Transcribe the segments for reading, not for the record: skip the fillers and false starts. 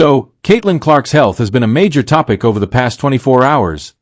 So, Caitlin Clark's health has been a major topic over the past 24 hours.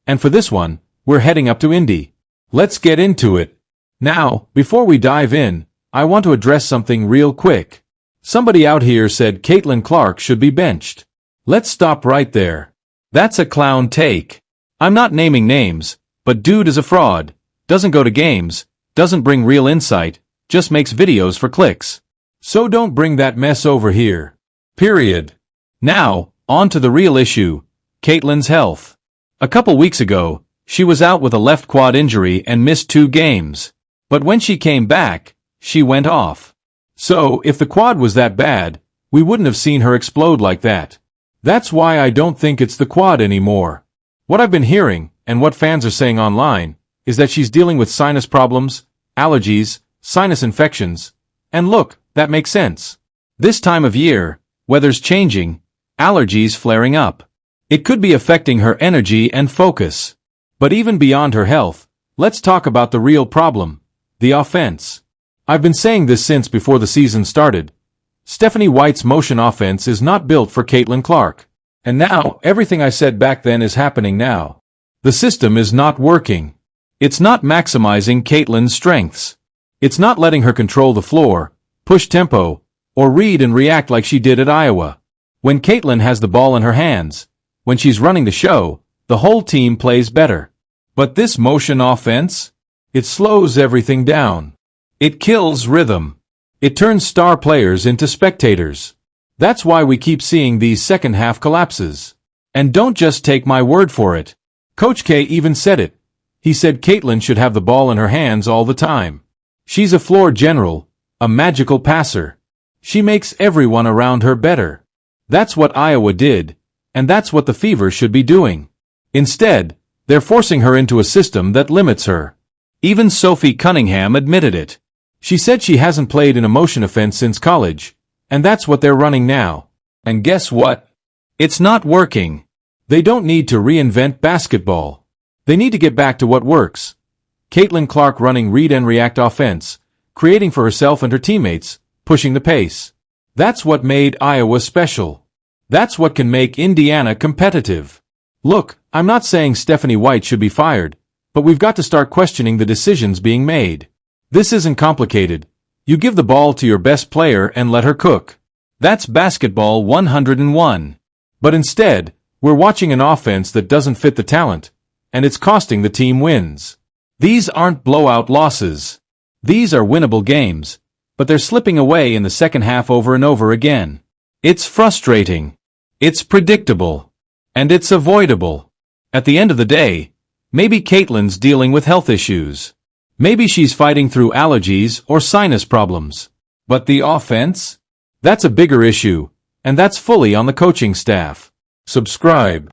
And for this one, we're heading up to Indy. Let's get into it. Now, before we dive in, I want to address something real quick. Somebody out here said Caitlin Clark should be benched. Let's stop right there. That's a clown take. I'm not naming names, but dude is a fraud, doesn't go to games, doesn't bring real insight, just makes videos for clicks. So don't bring that mess over here. Period. Now, on to the real issue, Caitlin's health. A couple weeks ago, she was out with a left quad injury and missed 2 games. But when she came back, she went off. So, if the quad was that bad, we wouldn't have seen her explode like that. That's why I don't think it's the quad anymore. What I've been hearing, and what fans are saying online, is that she's dealing with sinus problems, allergies, sinus infections, and look, that makes sense. This time of year, weather's changing, allergies flaring up. It could be affecting her energy and focus. But even beyond her health, let's talk about the real problem, the offense. I've been saying this since before the season started. Stephanie White's motion offense is not built for Caitlin Clark. And now, everything I said back then is happening now. The system is not working. It's not maximizing Caitlin's strengths. It's not letting her control the floor, push tempo, or read and react like she did at Iowa. When Caitlin has the ball in her hands, when she's running the show, the whole team plays better. But this motion offense? It slows everything down. It kills rhythm. It turns star players into spectators. That's why we keep seeing these second-half collapses. And don't just take my word for it. Coach K even said it. He said Caitlin should have the ball in her hands all the time. She's a floor general, a magical passer. She makes everyone around her better. That's what Iowa did, and that's what the Fever should be doing. Instead, they're forcing her into a system that limits her. Even Sophie Cunningham admitted it. She said she hasn't played in a motion offense since college, and that's what they're running now. And guess what? It's not working. They don't need to reinvent basketball. They need to get back to what works. Caitlin Clark running read and react offense, creating for herself and her teammates, pushing the pace. That's what made Iowa special. That's what can make Indiana competitive. Look, I'm not saying Stephanie White should be fired, but we've got to start questioning the decisions being made. This isn't complicated. You give the ball to your best player and let her cook. That's basketball 101. But instead, we're watching an offense that doesn't fit the talent, and it's costing the team wins. These aren't blowout losses. These are winnable games, but they're slipping away in the second half over and over again. It's frustrating. It's predictable. And it's avoidable. At the end of the day, maybe Caitlin's dealing with health issues. Maybe she's fighting through allergies or sinus problems. But the offense? That's a bigger issue, and that's fully on the coaching staff. Subscribe.